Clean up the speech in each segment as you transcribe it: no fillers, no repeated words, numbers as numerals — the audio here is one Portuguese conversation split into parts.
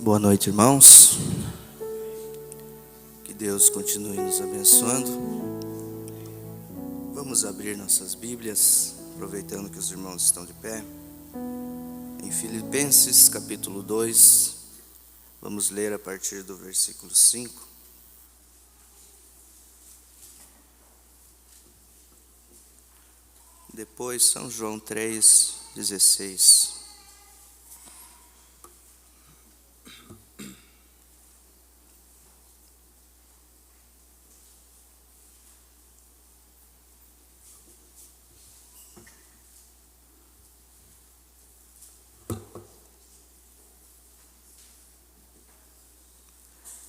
Boa noite, irmãos. Que Deus continue nos abençoando. Vamos abrir nossas Bíblias, aproveitando que os irmãos estão de pé. Em Filipenses, capítulo 2, vamos ler a partir do versículo 5. Depois, São João 3,16.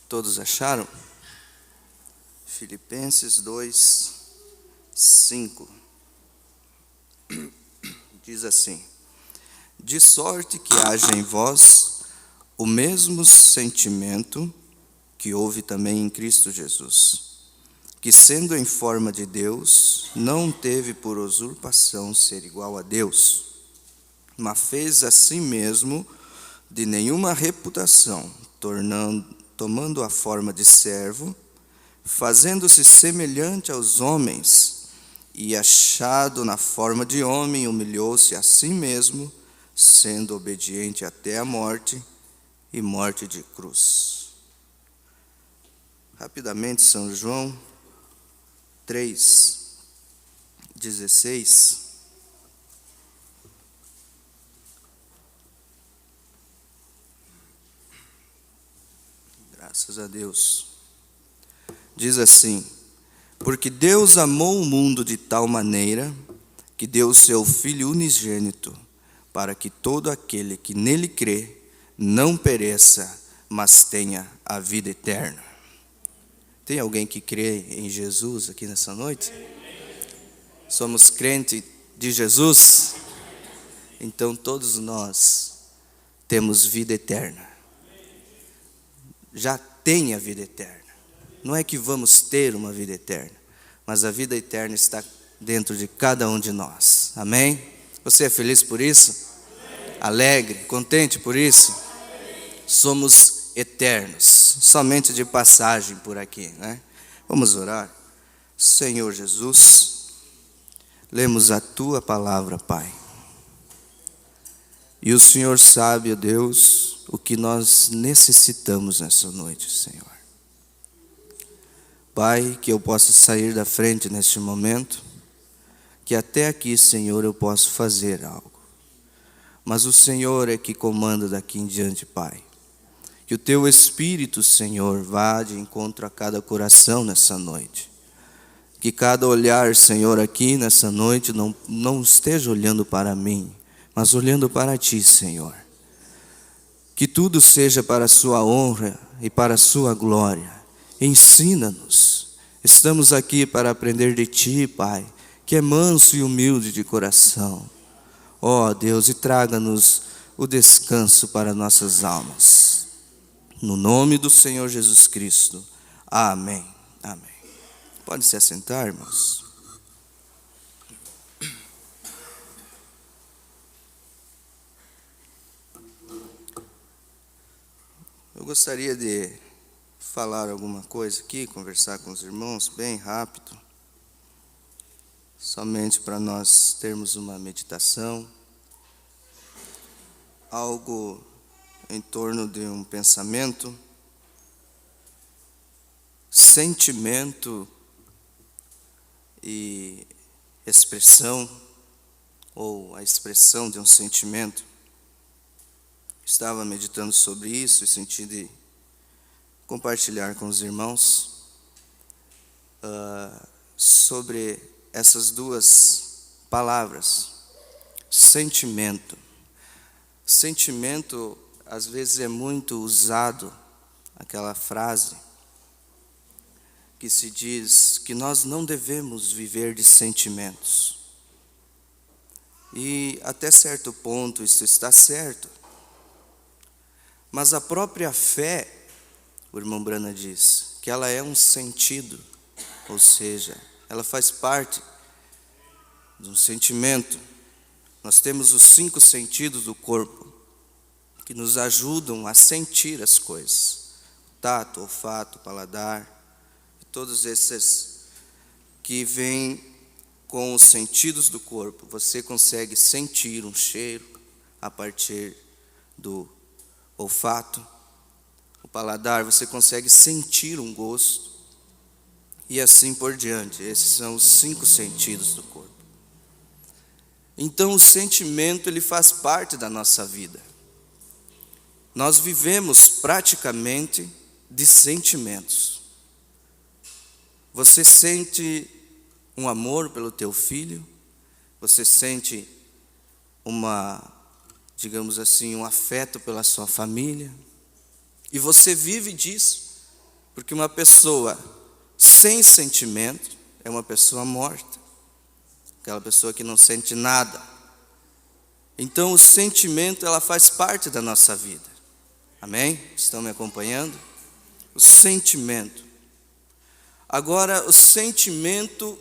Todos acharam? Filipenses 2, 5. Diz assim: de sorte que haja em vós o mesmo sentimento que houve também em Cristo Jesus, que sendo em forma de Deus, não teve por usurpação ser igual a Deus, mas fez a si mesmo de nenhuma reputação, tomando a forma de servo, fazendo-se semelhante aos homens, e achado na forma de homem, humilhou-se a si mesmo, sendo obediente até a morte, e morte de cruz. Rapidamente, São João 3,16. Graças a Deus. Diz assim: porque Deus amou o mundo de tal maneira que deu o seu Filho unigênito, para que todo aquele que nele crê não pereça, mas tenha a vida eterna. Tem alguém que crê em Jesus aqui nessa noite? Somos crentes de Jesus? Então todos nós temos vida eterna. Já tem a vida eterna. Não é que vamos ter uma vida eterna, mas a vida eterna está dentro de cada um de nós. Amém? Você é feliz por isso? Amém. Alegre, contente por isso? Amém. Somos eternos, somente de passagem por aqui, né? Vamos orar. Senhor Jesus, lemos a Tua palavra, Pai. E o Senhor sabe, ó Deus, o que nós necessitamos nessa noite, Senhor. Pai, que eu possa sair da frente neste momento, que até aqui, Senhor, eu posso fazer algo. Mas o Senhor é que comanda daqui em diante, Pai. Que o Teu Espírito, Senhor, vá de encontro a cada coração nessa noite. Que cada olhar, Senhor, aqui nessa noite não esteja olhando para mim, mas olhando para Ti, Senhor. Que tudo seja para a Sua honra e para a Sua glória. Ensina-nos. Estamos aqui para aprender de Ti, Pai, que é manso e humilde de coração. Ó Deus, e traga-nos o descanso para nossas almas. No nome do Senhor Jesus Cristo. Amém. Amém. Pode se assentar, irmãos. Eu gostaria de falar alguma coisa aqui, conversar com os irmãos, bem rápido, somente para nós termos uma meditação, algo em torno de um pensamento, sentimento e expressão, ou a expressão de um sentimento. Estava meditando sobre isso e senti de compartilhar com os irmãos sobre essas duas palavras, sentimento. Sentimento, às vezes, é muito usado, aquela frase que se diz que nós não devemos viver de sentimentos. E até certo ponto isso está certo. Mas a própria fé, o irmão Brana diz, que ela é um sentido, ou seja, ela faz parte de um sentimento. Nós temos os 5 sentidos do corpo, que nos ajudam a sentir as coisas. O tato, o olfato, o paladar, todos esses que vêm com os sentidos do corpo. Você consegue sentir um cheiro a partir do olfato. O paladar, você consegue sentir um gosto. E assim por diante. Esses são os 5 sentidos do corpo. Então o sentimento, ele faz parte da nossa vida. Nós vivemos praticamente de sentimentos. Você sente um amor pelo teu filho? Você sente digamos assim, um afeto pela sua família? E você vive disso, porque uma pessoa sem sentimento é uma pessoa morta. Aquela pessoa que não sente nada. Então o sentimento, ela faz parte da nossa vida. Amém? Estão me acompanhando? O sentimento. Agora, o sentimento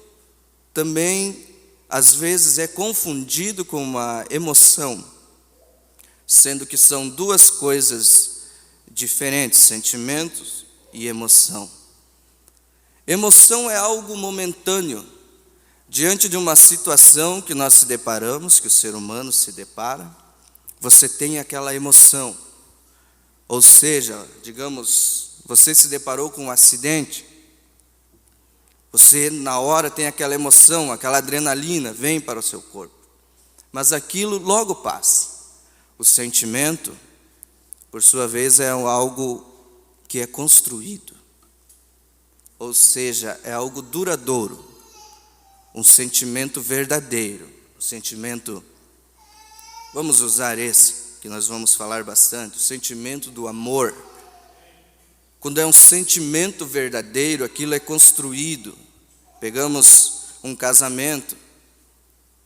também, às vezes, é confundido com uma emoção, sendo que são 2 coisas diferentes, sentimentos e emoção. Emoção é algo momentâneo. Diante de uma situação que nós se deparamos, que o ser humano se depara, você tem aquela emoção. Ou seja, digamos, você se deparou com um acidente, você na hora tem aquela emoção, aquela adrenalina vem para o seu corpo. Mas aquilo logo passa. O sentimento, por sua vez, é algo que é construído. Ou seja, é algo duradouro. Um sentimento verdadeiro, um sentimento, vamos usar esse, que nós vamos falar bastante, o sentimento do amor. Quando é um sentimento verdadeiro, aquilo é construído. Pegamos um casamento,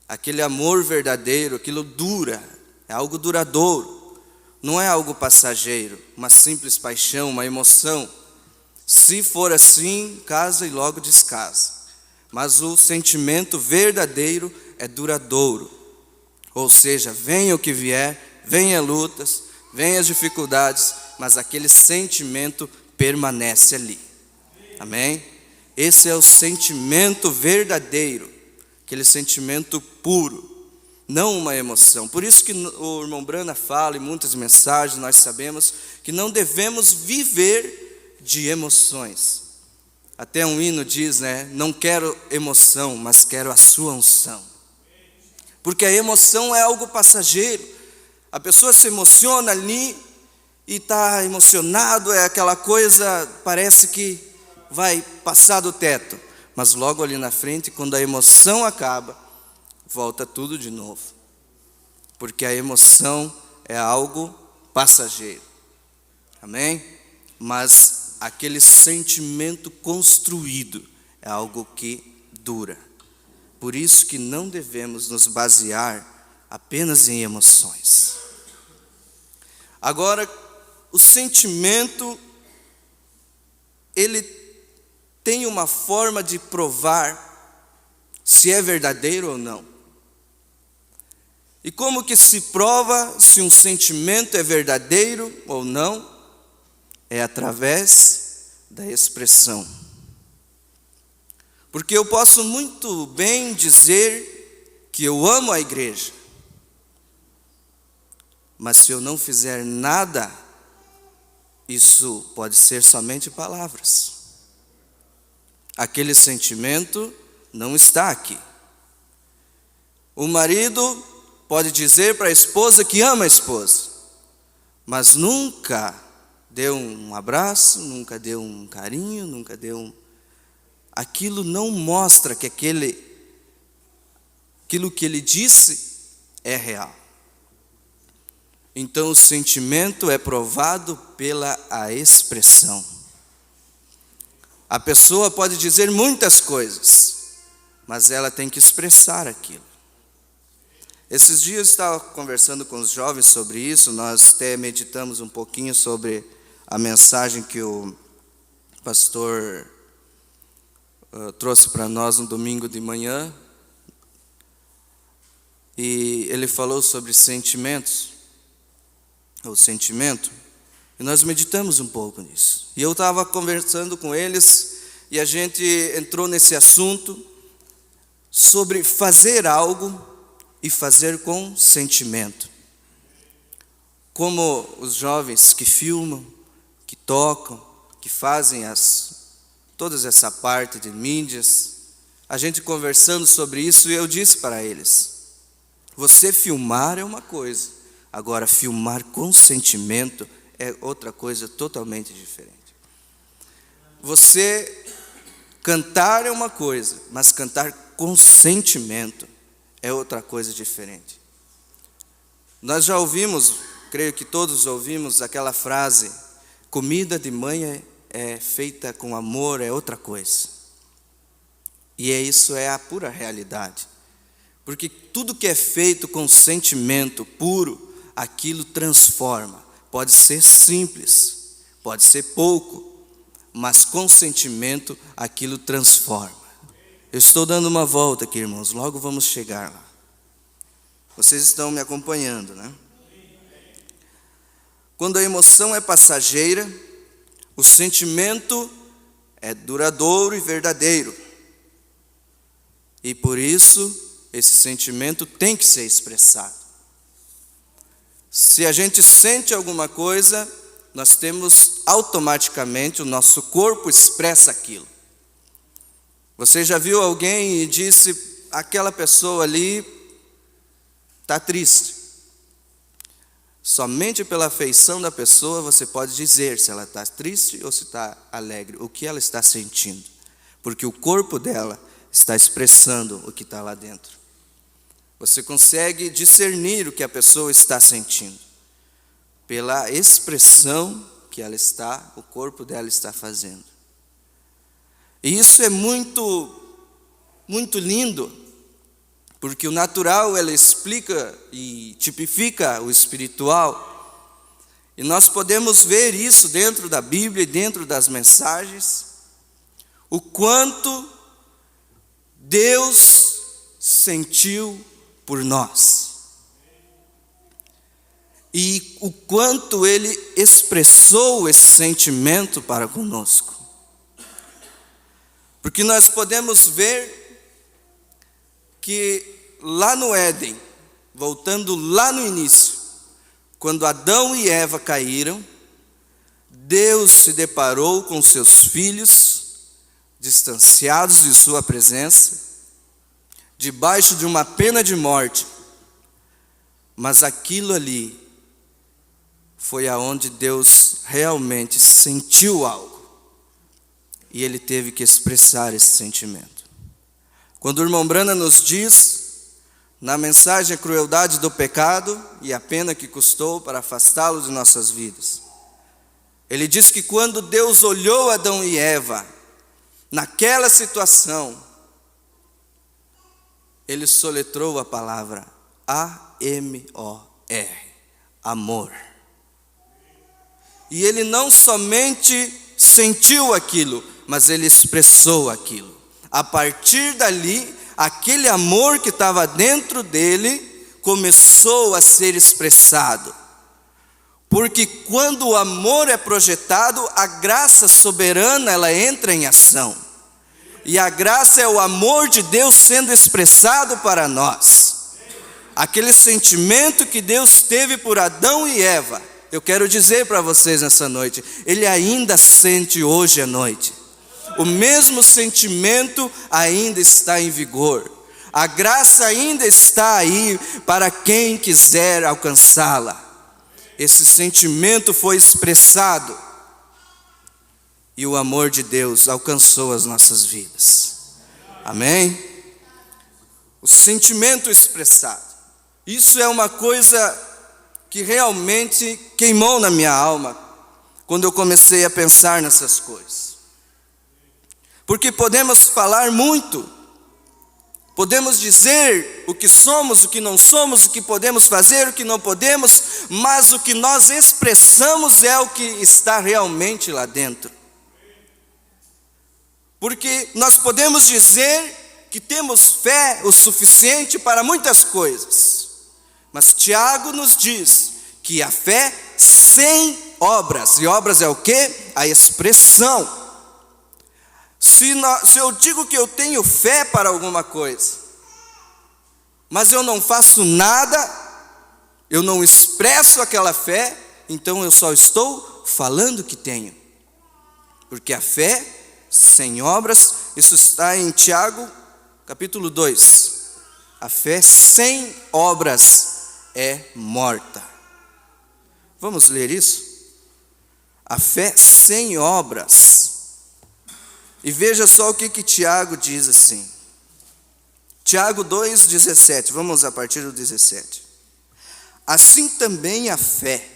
aquele amor verdadeiro, aquilo dura, é algo duradouro, não é algo passageiro, uma simples paixão, uma emoção. Se for assim, casa e logo descasa. Mas o sentimento verdadeiro é duradouro. Ou seja, venha o que vier, venha lutas, venha as dificuldades, mas aquele sentimento permanece ali. Amém? Esse é o sentimento verdadeiro, aquele sentimento puro, não uma emoção. Por isso que o irmão Brana fala em muitas mensagens, nós sabemos que não devemos viver de emoções. Até um hino diz, não quero emoção, mas quero a sua unção. Porque a emoção é algo passageiro. A pessoa se emociona ali e está emocionado, é aquela coisa, parece que vai passar do teto. Mas logo ali na frente, quando a emoção acaba, volta tudo de novo. Porque a emoção é algo passageiro. Amém? Mas aquele sentimento construído é algo que dura. Por isso que não devemos nos basear apenas em emoções. Agora, o sentimento, ele tem uma forma de provar se é verdadeiro ou não. E como que se prova se um sentimento é verdadeiro ou não? É através da expressão. Porque eu posso muito bem dizer que eu amo a igreja, mas se eu não fizer nada, isso pode ser somente palavras. Aquele sentimento não está aqui. O marido pode dizer para a esposa que ama a esposa, mas nunca deu um abraço, nunca deu um carinho, nunca deu Aquilo não mostra que aquilo que ele disse é real. Então o sentimento é provado pela a expressão. A pessoa pode dizer muitas coisas, mas ela tem que expressar aquilo. Esses dias eu estava conversando com os jovens sobre isso, nós até meditamos um pouquinho sobre a mensagem que o pastor trouxe para nós no domingo de manhã. E ele falou sobre sentimentos. o sentimento, e nós meditamos um pouco nisso. E eu estava conversando com eles, e a gente entrou nesse assunto sobre fazer algo e fazer com sentimento. Como os jovens que filmam, que tocam, que fazem toda essa parte de mídias, a gente conversando sobre isso, e eu disse para eles: você filmar é uma coisa, agora filmar com sentimento é outra coisa totalmente diferente. Você cantar é uma coisa, mas cantar com sentimento é outra coisa diferente. Nós já ouvimos, creio que todos ouvimos aquela frase: comida de mãe é feita com amor, é outra coisa. E isso é a pura realidade. Porque tudo que é feito com sentimento puro, aquilo transforma. Pode ser simples, pode ser pouco, mas com sentimento aquilo transforma. Eu estou dando uma volta aqui, irmãos, logo vamos chegar lá. Vocês estão me acompanhando, né? Quando a emoção é passageira, o sentimento é duradouro e verdadeiro. E por isso, esse sentimento tem que ser expressado. Se a gente sente alguma coisa, nós temos automaticamente, o nosso corpo expressa aquilo. Você já viu alguém e disse: aquela pessoa ali está triste. Somente pela feição da pessoa você pode dizer se ela está triste ou se está alegre, o que ela está sentindo. Porque o corpo dela está expressando o que está lá dentro. Você consegue discernir o que a pessoa está sentindo pela expressão que ela está, o corpo dela está fazendo. E isso é muito, muito lindo. Porque o natural, ela explica e tipifica o espiritual. E nós podemos ver isso dentro da Bíblia e dentro das mensagens. O quanto Deus sentiu por nós. E o quanto Ele expressou esse sentimento para conosco. Porque nós podemos ver que lá no Éden, voltando lá no início, quando Adão e Eva caíram, Deus se deparou com seus filhos, distanciados de sua presença, debaixo de uma pena de morte. Mas aquilo ali foi aonde Deus realmente sentiu algo, e Ele teve que expressar esse sentimento. Quando o irmão Branham nos diz, na mensagem A Crueldade do Pecado e a Pena que Custou para Afastá-lo de nossas vidas, ele diz que quando Deus olhou Adão e Eva, naquela situação, Ele soletrou a palavra A-M-O-R, amor. E Ele não somente sentiu aquilo, mas Ele expressou aquilo. A partir dali, aquele amor que estava dentro dele começou a ser expressado. Porque quando o amor é projetado, a graça soberana ela entra em ação. E a graça é o amor de Deus sendo expressado para nós. Aquele sentimento que Deus teve por Adão e Eva, eu quero dizer para vocês nessa noite, Ele ainda sente hoje à noite. O mesmo sentimento ainda está em vigor. A graça ainda está aí para quem quiser alcançá-la. Esse sentimento foi expressado e o amor de Deus alcançou as nossas vidas. Amém? O sentimento expressado. Isso é uma coisa que realmente queimou na minha alma quando eu comecei a pensar nessas coisas. Porque podemos falar muito, podemos dizer o que somos, o que não somos, o que podemos fazer, o que não podemos, mas o que nós expressamos é o que está realmente lá dentro. Porque nós podemos dizer que temos fé o suficiente para muitas coisas, mas Tiago nos diz que a fé sem obras. E obras é o quê? A expressão. Se eu digo que eu tenho fé para alguma coisa, mas eu não faço nada, eu não expresso aquela fé, então eu só estou falando que tenho. Porque a fé sem obras, isso está em Tiago, capítulo 2. A fé sem obras é morta. Vamos ler isso? A fé sem obras. E veja só o que Tiago diz assim. Tiago 2,17. Vamos a partir do 17. Assim também a fé,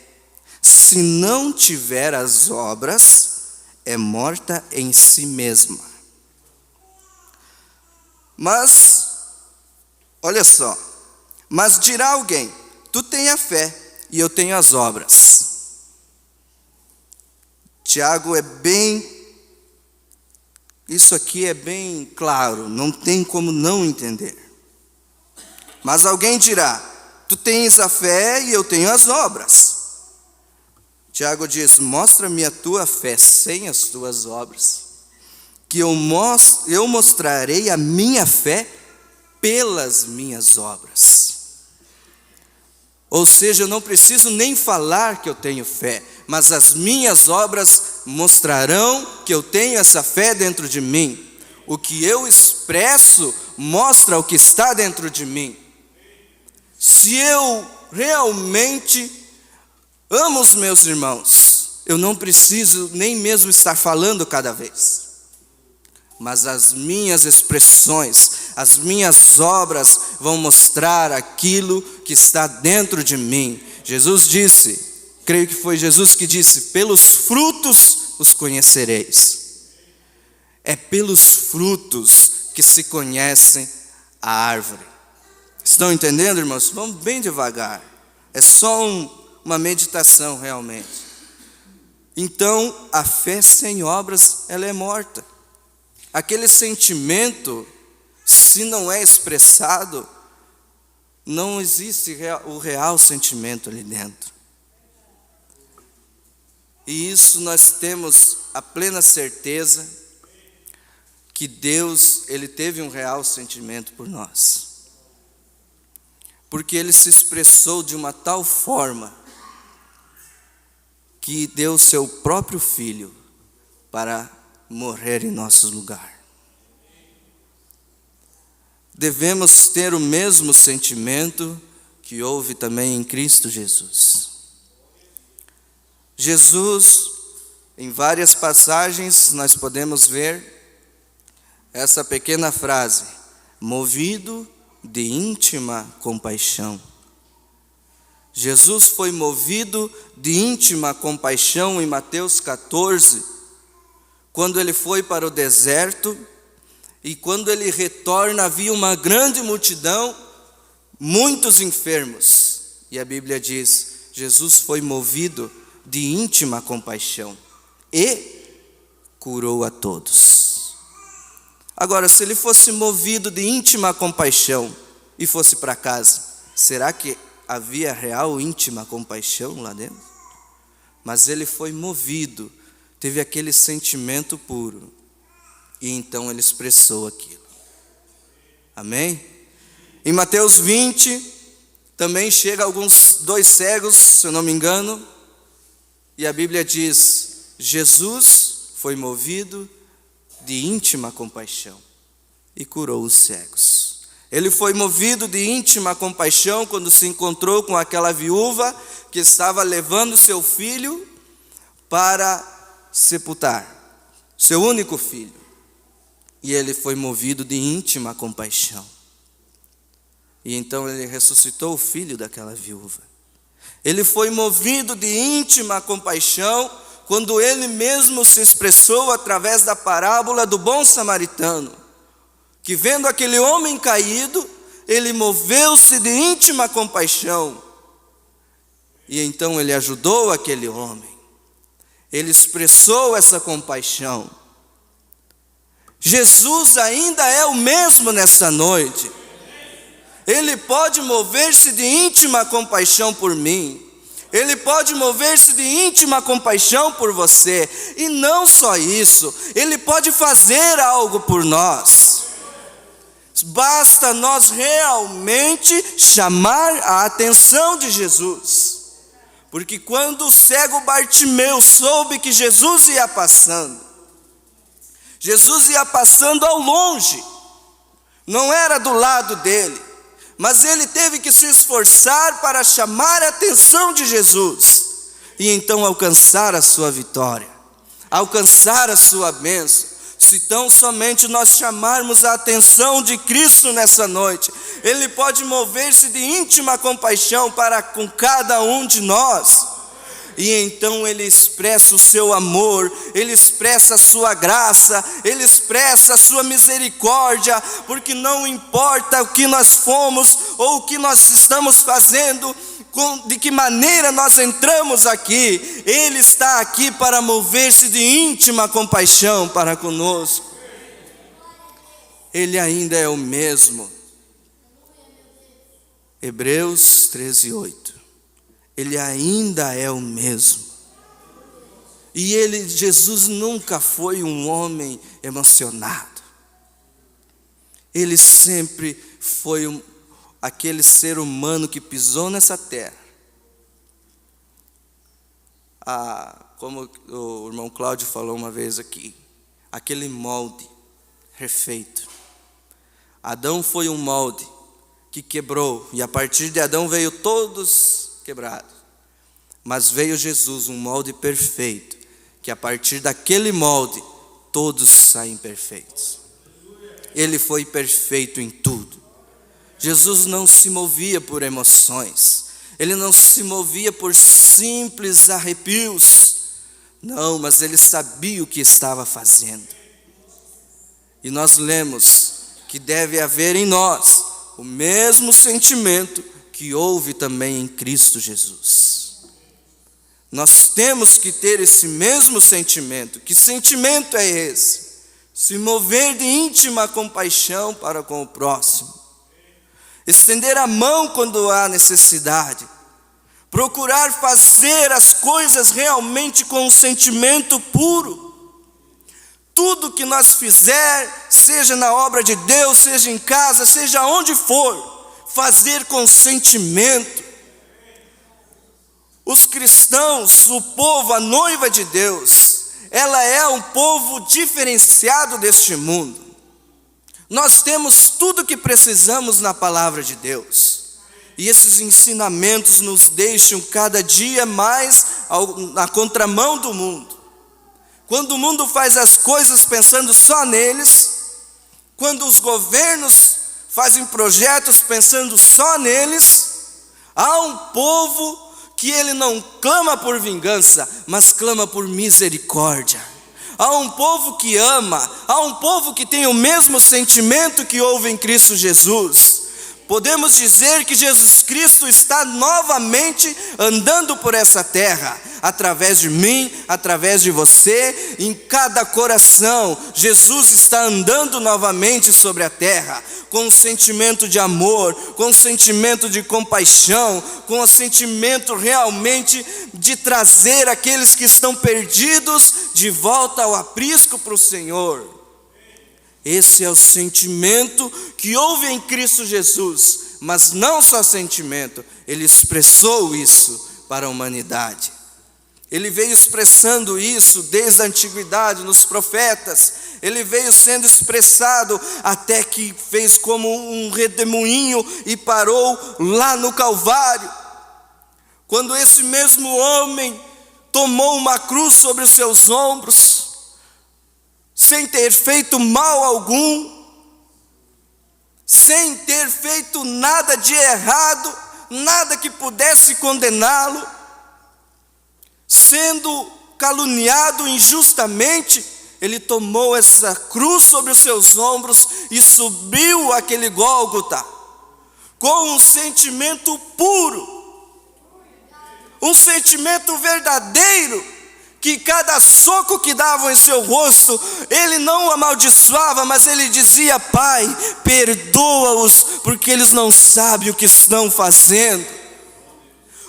se não tiver as obras, é morta em si mesma. Mas, olha só. Mas dirá alguém: tu tens a fé e eu tenho as obras. Tiago isso aqui é bem claro, não tem como não entender. Mas alguém dirá: tu tens a fé e eu tenho as obras. Tiago diz: mostra-me a tua fé sem as tuas obras, que eu mostrarei a minha fé pelas minhas obras. Ou seja, eu não preciso nem falar que eu tenho fé, mas as minhas obras mostrarão que eu tenho essa fé dentro de mim. O que eu expresso mostra o que está dentro de mim. Se eu realmente amo os meus irmãos, eu não preciso nem mesmo estar falando cada vez. Mas as minhas expressões, as minhas obras vão mostrar aquilo que está dentro de mim. Jesus disse, creio que foi Jesus que disse: pelos frutos os conhecereis. É pelos frutos que se conhecem a árvore. Estão entendendo, irmãos? Vamos bem devagar. É só uma meditação realmente. Então, a fé sem obras, ela é morta. Aquele sentimento, se não é expressado, não existe o real sentimento ali dentro. E isso nós temos a plena certeza que Deus, Ele teve um real sentimento por nós. Porque Ele se expressou de uma tal forma que deu seu próprio Filho para morrer em nosso lugar. Devemos ter o mesmo sentimento que houve também em Cristo Jesus. Jesus, em várias passagens, nós podemos ver essa pequena frase: movido de íntima compaixão. Jesus foi movido de íntima compaixão em Mateus 14, quando ele foi para o deserto, e quando ele retorna havia uma grande multidão, muitos enfermos. E a Bíblia diz: Jesus foi movido de íntima compaixão e curou a todos. Agora, se ele fosse movido de íntima compaixão e fosse para casa, será que havia real íntima compaixão lá dentro? Mas ele foi movido, teve aquele sentimento puro, e então ele expressou aquilo. Amém? Em Mateus 20, também chega dois cegos, se eu não me engano, e a Bíblia diz: Jesus foi movido de íntima compaixão e curou os cegos. Ele foi movido de íntima compaixão quando se encontrou com aquela viúva que estava levando seu filho para sepultar, seu único filho. E ele foi movido de íntima compaixão. E então ele ressuscitou o filho daquela viúva. Ele foi movido de íntima compaixão quando ele mesmo se expressou através da parábola do bom samaritano, que vendo aquele homem caído, ele moveu-se de íntima compaixão. E então ele ajudou aquele homem. Ele expressou essa compaixão. Jesus ainda é o mesmo nessa noite. Ele pode mover-se de íntima compaixão por mim. Ele pode mover-se de íntima compaixão por você. E não só isso, Ele pode fazer algo por nós. Basta nós realmente chamar a atenção de Jesus. Porque quando o cego Bartimeu soube que Jesus ia passando ao longe, não era do lado dele, mas ele teve que se esforçar para chamar a atenção de Jesus, e então alcançar a sua vitória, alcançar a sua bênção. Se tão somente nós chamarmos a atenção de Cristo nessa noite, Ele pode mover-se de íntima compaixão para com cada um de nós. E então Ele expressa o seu amor, Ele expressa a sua graça, Ele expressa a sua misericórdia, porque não importa o que nós fomos ou o que nós estamos fazendo, de que maneira nós entramos aqui, Ele está aqui para mover-se de íntima compaixão para conosco. Ele ainda é o mesmo. Hebreus 13:8. Ele ainda é o mesmo. E Jesus nunca foi um homem emocionado. Ele sempre foi aquele ser humano que pisou nessa terra. Como o irmão Cláudio falou uma vez aqui, aquele molde refeito. Adão foi um molde que quebrou, e a partir de Adão veio todos quebrados. Mas veio Jesus, um molde perfeito, que a partir daquele molde todos saem perfeitos. Ele foi perfeito em tudo. Jesus não se movia por emoções, Ele não se movia por simples arrepios, não, mas Ele sabia o que estava fazendo. E nós lemos que deve haver em nós o mesmo sentimento que houve também em Cristo Jesus. Nós temos que ter esse mesmo sentimento. Que sentimento é esse? Se mover de íntima compaixão para com o próximo. Estender a mão quando há necessidade. Procurar fazer as coisas realmente com um sentimento puro. Tudo que nós fizer, seja na obra de Deus, seja em casa, seja onde for, fazer com sentimento. Os cristãos, o povo, a noiva de Deus, ela é um povo diferenciado deste mundo. Nós temos tudo o que precisamos na palavra de Deus. E esses ensinamentos nos deixam cada dia mais na contramão do mundo. Quando o mundo faz as coisas pensando só neles, quando os governos fazem projetos pensando só neles, há um povo que ele não clama por vingança, mas clama por misericórdia. Há um povo que ama, há um povo que tem o mesmo sentimento que houve em Cristo Jesus. Podemos dizer que Jesus Cristo está novamente andando por essa terra, através de mim, através de você, em cada coração. Jesus está andando novamente sobre a terra, com um sentimento de amor, com um sentimento de compaixão, com um sentimento realmente de trazer aqueles que estão perdidos de volta ao aprisco para o Senhor. Esse é o sentimento que houve em Cristo Jesus, mas não só sentimento, Ele expressou isso para a humanidade. Ele veio expressando isso desde a antiguidade, nos profetas. Ele veio sendo expressado até que fez como um redemoinho e parou lá no Calvário. Quando esse mesmo homem tomou uma cruz sobre os seus ombros, sem ter feito mal algum, sem ter feito nada de errado, nada que pudesse condená-lo, sendo caluniado injustamente, ele tomou essa cruz sobre os seus ombros e subiu aquele Gólgota, com um sentimento puro, um sentimento verdadeiro, que cada soco que davam em seu rosto, ele não amaldiçoava, mas ele dizia: Pai, perdoa-os, porque eles não sabem o que estão fazendo.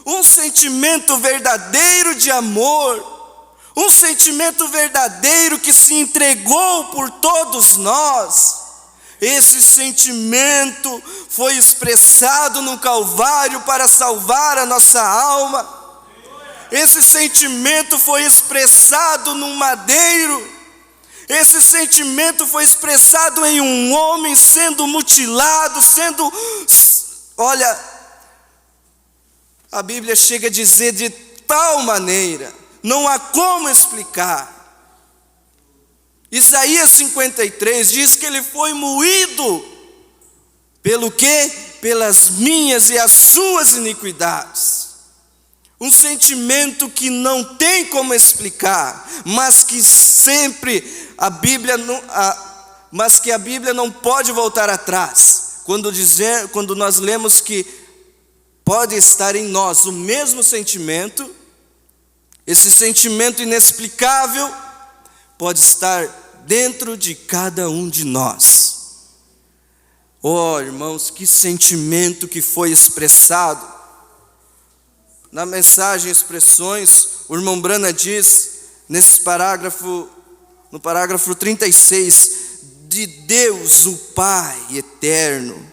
um sentimento verdadeiro de amor, um sentimento verdadeiro que se entregou por todos nós. Esse sentimento foi expressado no Calvário para salvar a nossa alma. Esse sentimento foi expressado num madeiro. Esse sentimento foi expressado em um homem sendo mutilado, olha, a Bíblia chega a dizer de tal maneira, não há como explicar. Isaías 53 diz que ele foi moído, pelo quê? Pelas minhas e as suas iniquidades. Um sentimento que não tem como explicar, mas que sempre a Bíblia não pode voltar atrás. Quando nós lemos que pode estar em nós o mesmo sentimento, esse sentimento inexplicável pode estar dentro de cada um de nós. Oh, irmãos, que sentimento que foi expressado. Na mensagem Expressões, o irmão Brana diz, no parágrafo 36, de Deus, o Pai eterno,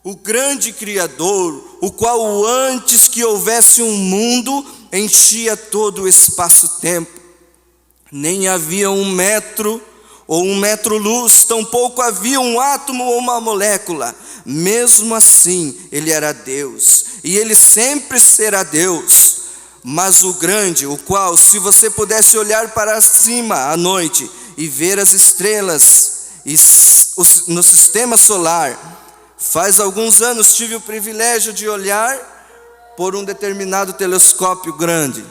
o grande Criador, o qual antes que houvesse um mundo, enchia todo o espaço-tempo. Nem havia 1 metro ou 1 metro-luz, tampouco havia um átomo ou uma molécula. Mesmo assim, ele era Deus, e ele sempre será Deus. Mas o grande, o qual, se você pudesse olhar para cima à noite e ver as estrelas no sistema solar, faz alguns anos tive o privilégio de olhar por um determinado telescópio grande,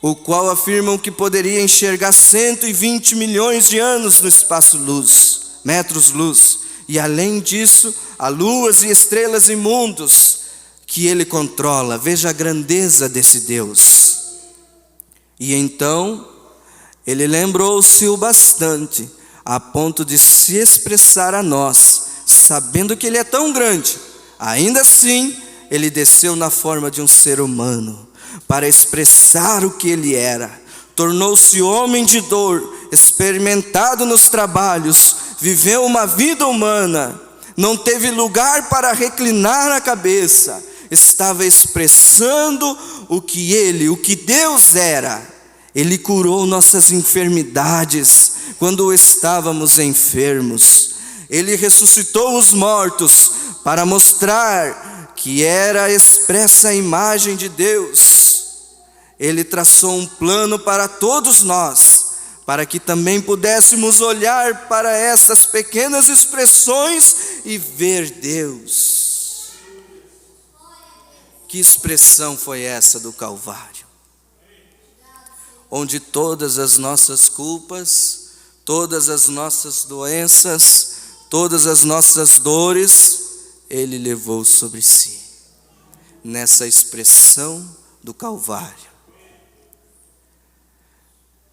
o qual afirmam que poderia enxergar 120 milhões de anos no espaço-luz, metros-luz. E além disso, há luas e estrelas e mundos que ele controla. Veja a grandeza desse Deus. E então, ele lembrou-se o bastante, a ponto de se expressar a nós, sabendo que ele é tão grande. Ainda assim, ele desceu na forma de um ser humano, para expressar o que ele era. Tornou-se homem de dor, experimentado nos trabalhos, viveu uma vida humana, não teve lugar para reclinar a cabeça, estava expressando o que Deus era. Ele curou nossas enfermidades quando estávamos enfermos. Ele ressuscitou os mortos para mostrar que era a expressa imagem de Deus. Ele traçou um plano para todos nós, para que também pudéssemos olhar para essas pequenas expressões e ver Deus. Que expressão foi essa do Calvário? Onde todas as nossas culpas, todas as nossas doenças, todas as nossas dores, Ele levou sobre si. Nessa expressão do Calvário.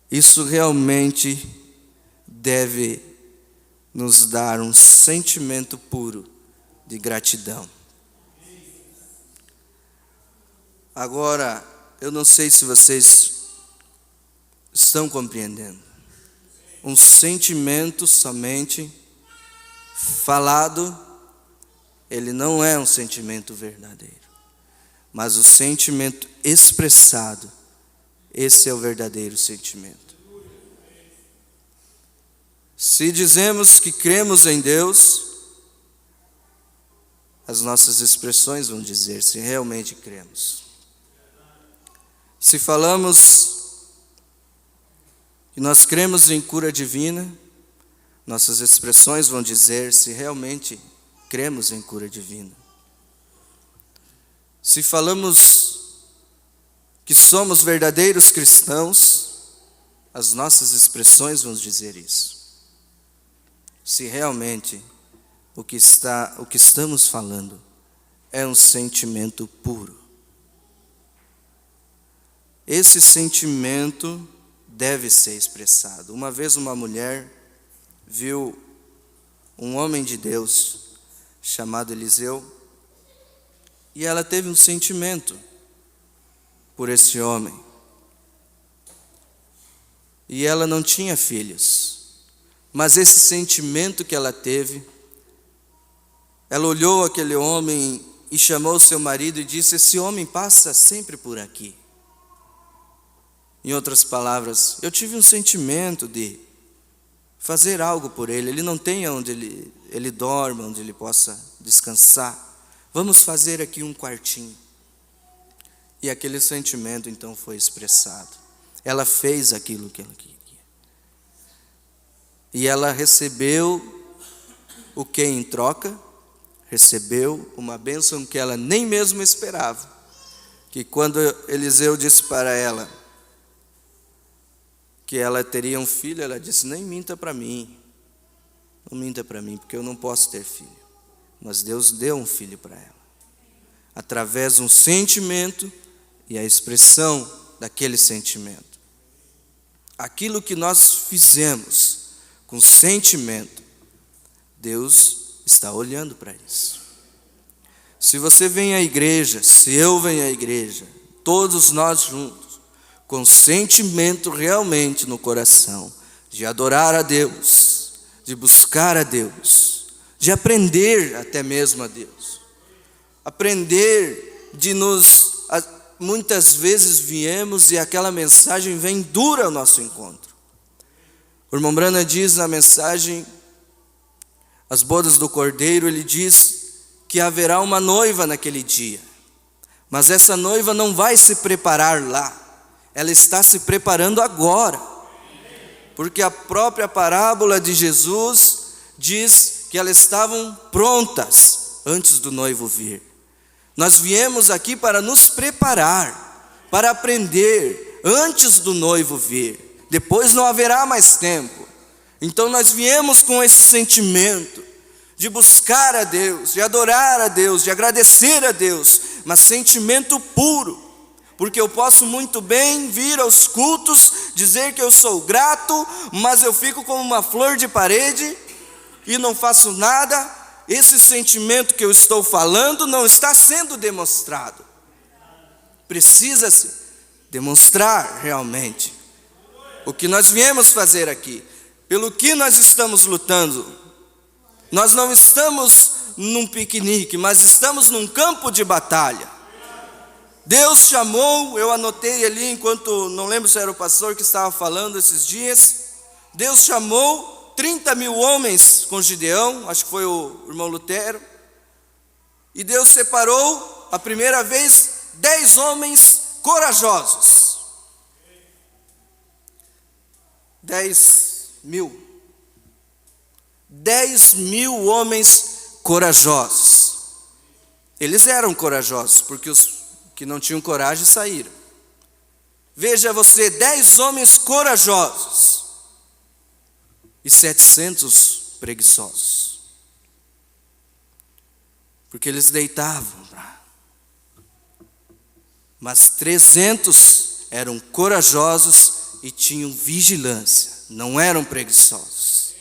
Isso realmente deve nos dar um sentimento puro de gratidão. Agora, eu não sei se vocês estão compreendendo. Um sentimento somente falado, ele não é um sentimento verdadeiro. Mas o sentimento expressado, esse é o verdadeiro sentimento. Se dizemos que cremos em Deus, as nossas expressões vão dizer se realmente cremos. Se falamos que nós cremos em cura divina, nossas expressões vão dizer se realmente cremos em cura divina. Se falamos que somos verdadeiros cristãos, as nossas expressões vão dizer isso. Se realmente o que estamos falando é um sentimento puro. Esse sentimento deve ser expressado. Uma vez uma mulher viu um homem de Deus chamado Eliseu, e ela teve um sentimento por esse homem. E ela não tinha filhos, mas esse sentimento que ela teve, ela olhou aquele homem e chamou seu marido e disse: esse homem passa sempre por aqui. Em outras palavras, eu tive um sentimento de fazer algo por ele. Ele não tem onde ele dorme, onde ele possa descansar. Vamos fazer aqui um quartinho. E aquele sentimento então foi expressado. Ela fez aquilo que ela queria. E ela recebeu o que em troca? Recebeu uma bênção que ela nem mesmo esperava. Que quando Eliseu disse para ela que ela teria um filho, ela disse: nem minta para mim, não minta para mim, porque eu não posso ter filho. Mas Deus deu um filho para ela, através de um sentimento e a expressão daquele sentimento. Aquilo que nós fizemos com sentimento, Deus está olhando para isso. Se você vem à igreja, se eu venho à igreja, todos nós juntos, com sentimento realmente no coração, de adorar a Deus, de buscar a Deus, de aprender até mesmo a Deus, aprender de muitas vezes viemos e aquela mensagem vem dura ao nosso encontro. O irmão Brana diz na mensagem, as bodas do Cordeiro, ele diz que haverá uma noiva naquele dia, mas essa noiva não vai se preparar lá, ela está se preparando agora, porque a própria parábola de Jesus diz que elas estavam prontas antes do noivo vir. Nós viemos aqui para nos preparar, para aprender antes do noivo vir, depois não haverá mais tempo. Então nós viemos com esse sentimento de buscar a Deus, de adorar a Deus, de agradecer a Deus, mas sentimento puro. Porque eu posso muito bem vir aos cultos, dizer que eu sou grato, mas eu fico como uma flor de parede e não faço nada. Esse sentimento que eu estou falando não está sendo demonstrado. Precisa-se demonstrar realmente o que nós viemos fazer aqui, pelo que nós estamos lutando. Nós não estamos num piquenique, mas estamos num campo de batalha. Deus chamou, eu anotei ali enquanto, não lembro se era o pastor que estava falando esses dias, Deus chamou 30 mil homens com Gideão, acho que foi o irmão Lutero, e Deus separou a primeira vez 10 homens corajosos. 10 mil homens corajosos. Eles eram corajosos, porque os que não tinham coragem saíram. Veja você, 10 homens corajosos e 700 preguiçosos, porque eles deitavam, mas 300 eram corajosos e tinham vigilância, não eram preguiçosos.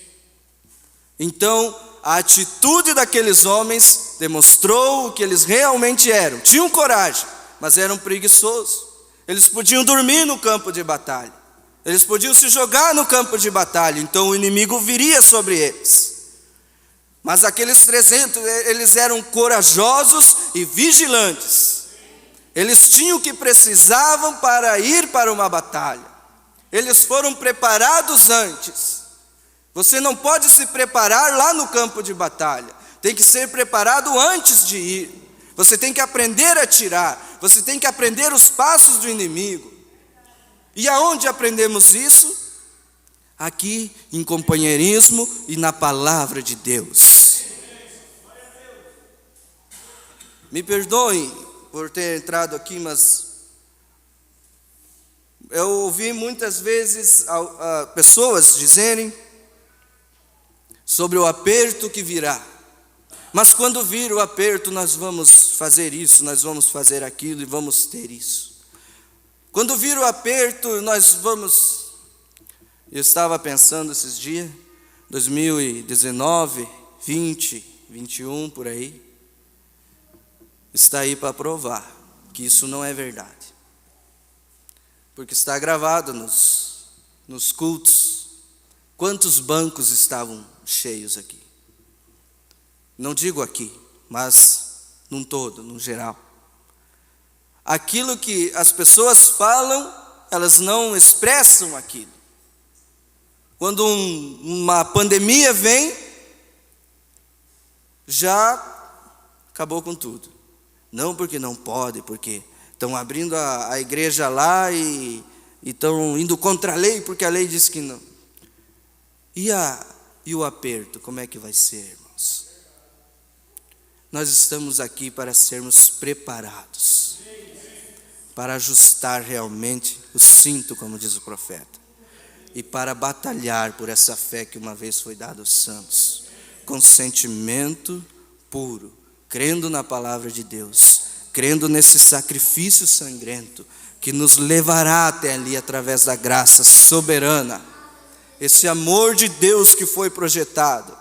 Então a atitude daqueles homens demonstrou o que eles realmente eram. Tinham coragem, mas eram preguiçosos. Eles podiam dormir no campo de batalha, eles podiam se jogar no campo de batalha, então o inimigo viria sobre eles. Mas aqueles 300, eles eram corajosos e vigilantes. Eles tinham o que precisavam para ir para uma batalha. Eles foram preparados antes. Você não pode se preparar lá no campo de batalha, tem que ser preparado antes de ir. Você tem que aprender a atirar, você tem que aprender os passos do inimigo. E aonde aprendemos isso? Aqui em companheirismo e na palavra de Deus. Me perdoem por ter entrado aqui, mas eu ouvi muitas vezes pessoas dizerem sobre o aperto que virá. Mas quando vir o aperto, nós vamos fazer isso, nós vamos fazer aquilo e vamos ter isso. Quando vir o aperto, nós vamos... Eu estava pensando esses dias, 2019, 20, 21, por aí, está aí para provar que isso não é verdade. porque está gravado nos cultos, quantos bancos estavam cheios aqui. Não digo aqui, mas num todo, no geral. Aquilo que as pessoas falam, elas não expressam aquilo. Quando uma pandemia vem, já acabou com tudo. Não porque não pode, porque estão abrindo a igreja lá e estão indo contra a lei, porque a lei diz que não. E o aperto, como é que vai ser, irmãos? Nós estamos aqui para sermos preparados, para ajustar realmente o cinto, como diz o profeta, e para batalhar por essa fé que uma vez foi dada aos santos, com sentimento puro, crendo na palavra de Deus, crendo nesse sacrifício sangrento, que nos levará até ali através da graça soberana, esse amor de Deus que foi projetado.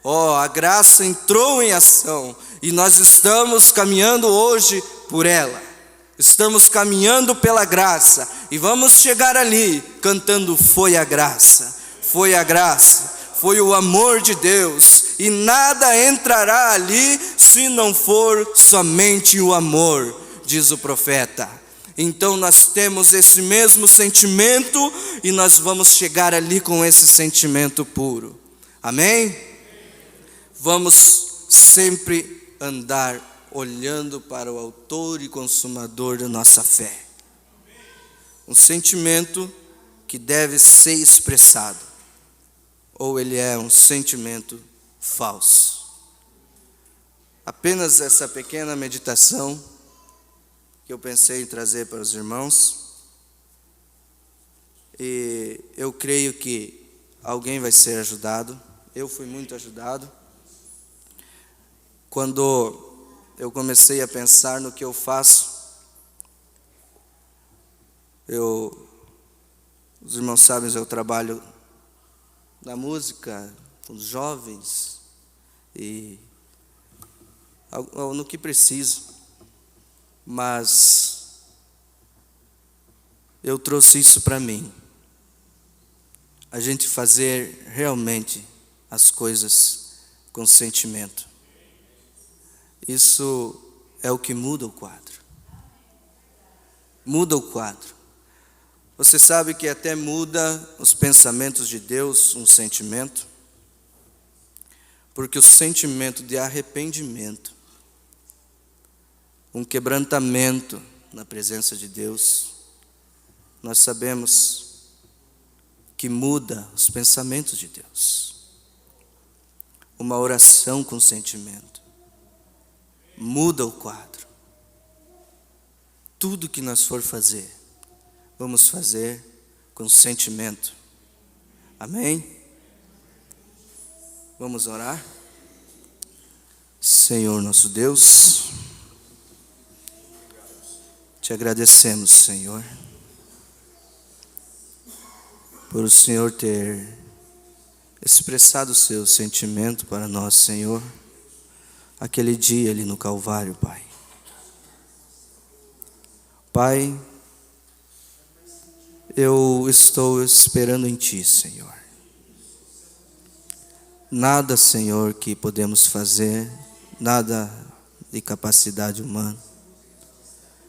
A graça entrou em ação e nós estamos caminhando hoje por ela. Estamos caminhando pela graça e vamos chegar ali cantando: foi a graça, foi a graça, foi o amor de Deus, e nada entrará ali se não for somente o amor, diz o profeta. Então nós temos esse mesmo sentimento e nós vamos chegar ali com esse sentimento puro. Amém? Vamos sempre andar olhando para o autor e consumador da nossa fé. Um sentimento que deve ser expressado, ou ele é um sentimento falso. Apenas essa pequena meditação que eu pensei em trazer para os irmãos, e eu creio que alguém vai ser ajudado. Eu fui muito ajudado quando eu comecei a pensar no que eu faço. Os irmãos sabem, eu trabalho na música, com os jovens, e no que preciso. Mas eu trouxe isso para mim. A gente fazer realmente as coisas com sentimento. Isso é o que muda o quadro. Muda o quadro. Você sabe que até muda os pensamentos de Deus, um sentimento. Porque o sentimento de arrependimento, um quebrantamento na presença de Deus, nós sabemos que muda os pensamentos de Deus. Uma oração com sentimento muda o quadro. Tudo que nós for fazer, vamos fazer com sentimento. Amém? Vamos orar? Senhor nosso Deus, te agradecemos, Senhor, por o Senhor ter expressado o seu sentimento para nós, Senhor, aquele dia ali no Calvário, Pai. Pai, eu estou esperando em Ti, Senhor. Nada, Senhor, que podemos fazer, nada de capacidade humana,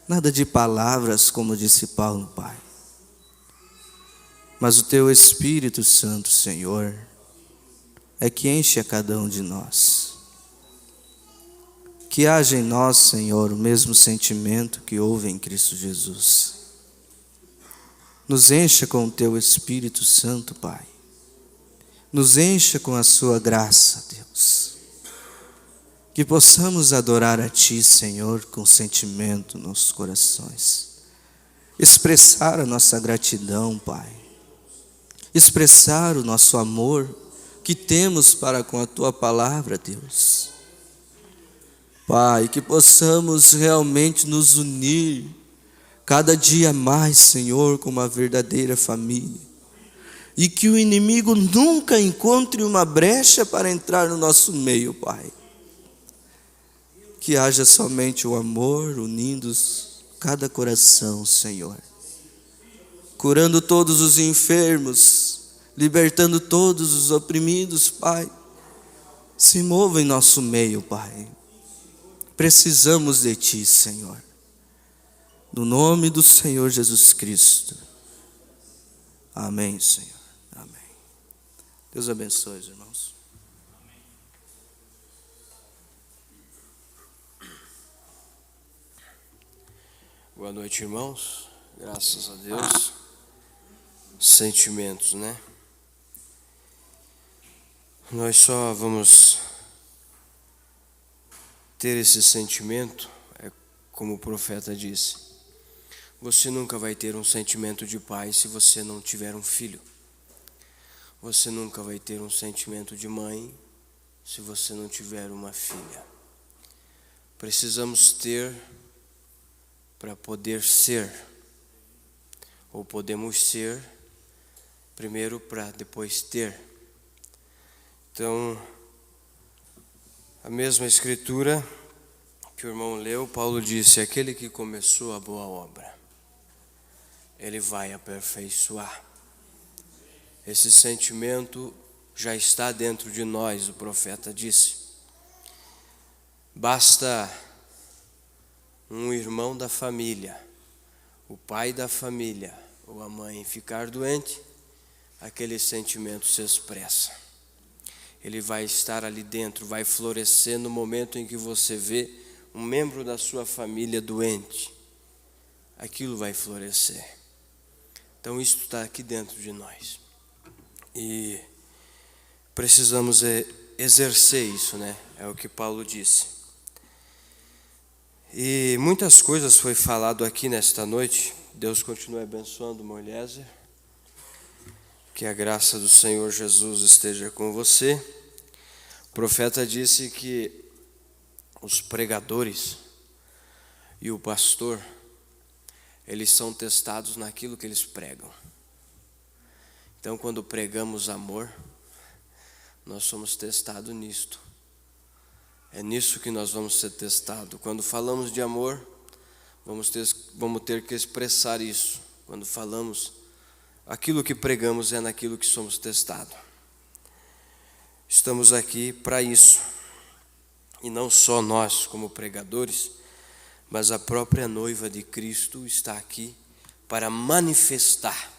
nada de palavras, como disse Paulo, Pai. Mas o Teu Espírito Santo, Senhor, é que enche a cada um de nós. Que haja em nós, Senhor, o mesmo sentimento que houve em Cristo Jesus. Nos encha com o Teu Espírito Santo, Pai. Nos encha com a Sua graça, Deus. Que possamos adorar a Ti, Senhor, com sentimento nos nossos corações. Expressar a nossa gratidão, Pai. Expressar o nosso amor que temos para com a Tua palavra, Deus. Pai, que possamos realmente nos unir cada dia mais, Senhor, como uma verdadeira família. E que o inimigo nunca encontre uma brecha para entrar no nosso meio, Pai. Que haja somente o amor unindo cada coração, Senhor. curando todos os enfermos, libertando todos os oprimidos, Pai. Se mova em nosso meio, Pai. Precisamos de Ti, Senhor. No nome do Senhor Jesus Cristo. Amém, Senhor. Amém. Deus abençoe os irmãos. Boa noite, irmãos. Graças a Deus. Sentimentos, né? Nós só vamos ter esse sentimento, como o profeta disse. Você nunca vai ter um sentimento de pai se você não tiver um filho. Você nunca vai ter um sentimento de mãe se você não tiver uma filha. Precisamos ter para poder ser, ou podemos ser primeiro para depois ter. Então, a mesma escritura que o irmão leu, Paulo disse: aquele que começou a boa obra, ele vai aperfeiçoar. Esse sentimento já está dentro de nós, o profeta disse. Basta um irmão da família, o pai da família ou a mãe ficar doente, aquele sentimento se expressa. Ele vai estar ali dentro, vai florescer no momento em que você vê um membro da sua família doente. Aquilo vai florescer. Então isso está aqui dentro de nós. E precisamos exercer isso, né? É o que Paulo disse. E muitas coisas foi falado aqui nesta noite. Deus continue abençoando o Moisés. Que a graça do Senhor Jesus esteja com você. O profeta disse que os pregadores e o pastor, eles são testados naquilo que eles pregam. Então, quando pregamos amor, nós somos testados nisto. É nisso que nós vamos ser testados. Quando falamos de amor, vamos ter que expressar isso. Quando falamos, aquilo que pregamos é naquilo que somos testados. Estamos aqui para isso. E não só nós como pregadores, mas a própria noiva de Cristo está aqui para manifestar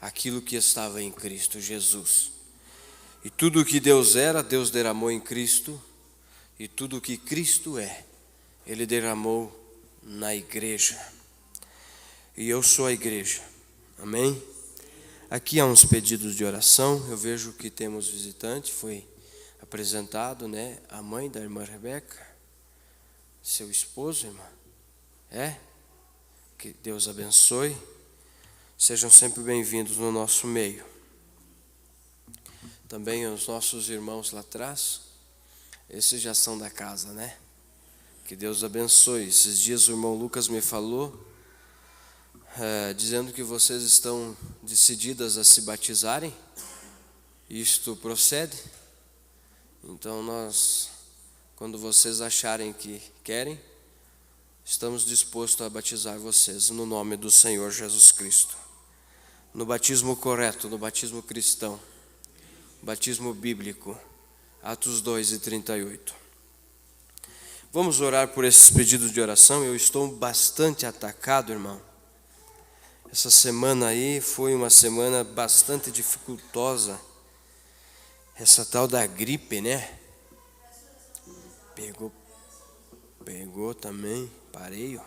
aquilo que estava em Cristo Jesus. E tudo o que Deus era, Deus derramou em Cristo. E tudo o que Cristo é, Ele derramou na igreja. E eu sou a igreja. Amém? Aqui há uns pedidos de oração. Eu vejo que temos visitante. Foi apresentado, né? A mãe da irmã Rebeca. Seu esposo, irmã. Que Deus abençoe. Sejam sempre bem-vindos no nosso meio. Também os nossos irmãos lá atrás. Esses já são da casa, né? Que Deus abençoe. Esses dias o irmão Lucas me falou, dizendo que vocês estão decididas a se batizarem. Isto procede? Então nós, quando vocês acharem que querem, estamos dispostos a batizar vocês no nome do Senhor Jesus Cristo. No batismo correto, no batismo cristão, batismo bíblico, Atos 2:38. Vamos orar por esses pedidos de oração. Eu estou bastante atacado, irmão. Essa semana aí foi uma semana bastante dificultosa. Essa tal da gripe, né? Pegou também, pareio.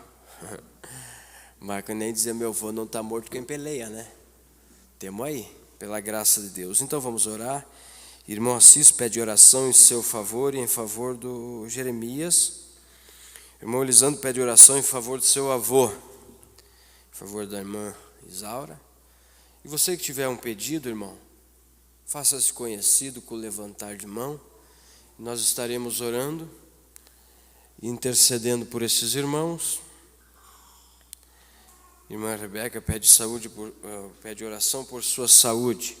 Marca nem dizer meu avô não está morto quem peleia, né? Temos aí, pela graça de Deus. Então vamos orar. Irmão Assis pede oração em seu favor e em favor do Jeremias. Irmão Elisandro pede oração em favor do seu avô, em favor da irmã Isaura. E você que tiver um pedido, irmão, faça-se conhecido com o levantar de mão. Nós estaremos orando e intercedendo por esses irmãos. Irmã Rebeca pede oração por sua saúde.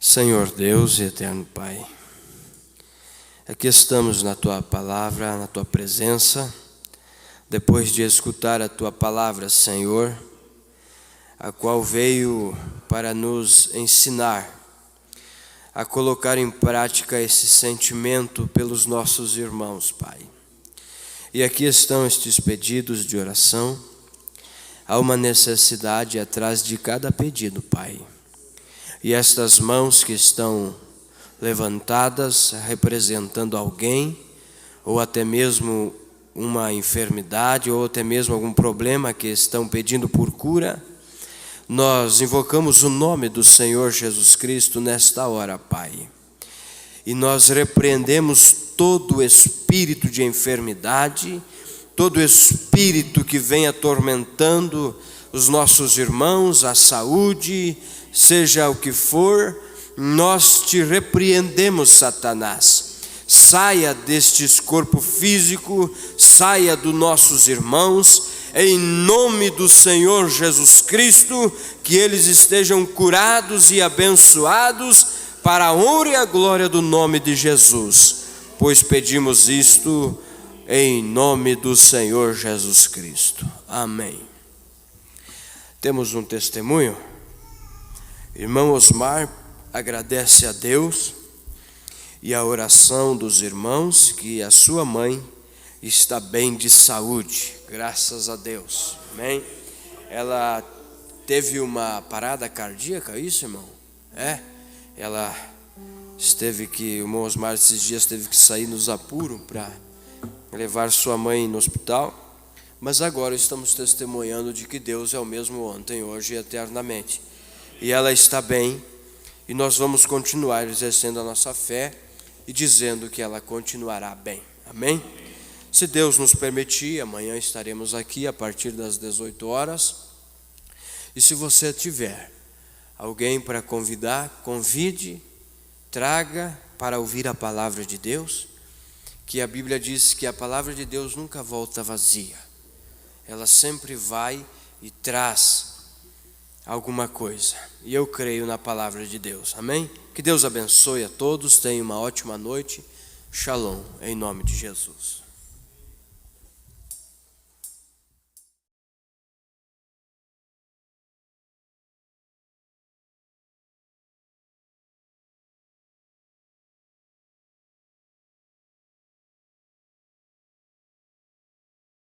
Senhor Deus e eterno Pai, aqui estamos na Tua palavra, na Tua presença, depois de escutar a Tua palavra, Senhor, a qual veio para nos ensinar a colocar em prática esse sentimento pelos nossos irmãos, Pai. E aqui estão estes pedidos de oração. Há uma necessidade atrás de cada pedido, Pai. E estas mãos que estão levantadas, representando alguém, ou até mesmo uma enfermidade, ou até mesmo algum problema que estão pedindo por cura, nós invocamos o nome do Senhor Jesus Cristo nesta hora, Pai. E nós repreendemos todo espírito de enfermidade, todo espírito que vem atormentando os nossos irmãos, a saúde, seja o que for, nós te repreendemos, Satanás. Saia destes corpo físico, saia dos nossos irmãos, em nome do Senhor Jesus Cristo, que eles estejam curados e abençoados para a honra e a glória do nome de Jesus, pois pedimos isto em nome do Senhor Jesus Cristo. Amém. Temos um testemunho. Irmão Osmar agradece a Deus e a oração dos irmãos que a sua mãe está bem de saúde, graças a Deus. Amém? Ela teve uma parada cardíaca, isso, irmão? Ela o irmão Osmar esses dias teve que sair nos apuros para levar sua mãe no hospital, mas agora estamos testemunhando de que Deus é o mesmo ontem, hoje e eternamente. E ela está bem, e nós vamos continuar exercendo a nossa fé e dizendo que ela continuará bem. Amém? Se Deus nos permitir, amanhã estaremos aqui a partir das 18 horas. E se você tiver alguém para convidar, convide, traga para ouvir a palavra de Deus, que a Bíblia diz que a palavra de Deus nunca volta vazia. Ela sempre vai e traz alguma coisa. E eu creio na palavra de Deus. Amém? Que Deus abençoe a todos. Tenha uma ótima noite. Shalom, em nome de Jesus.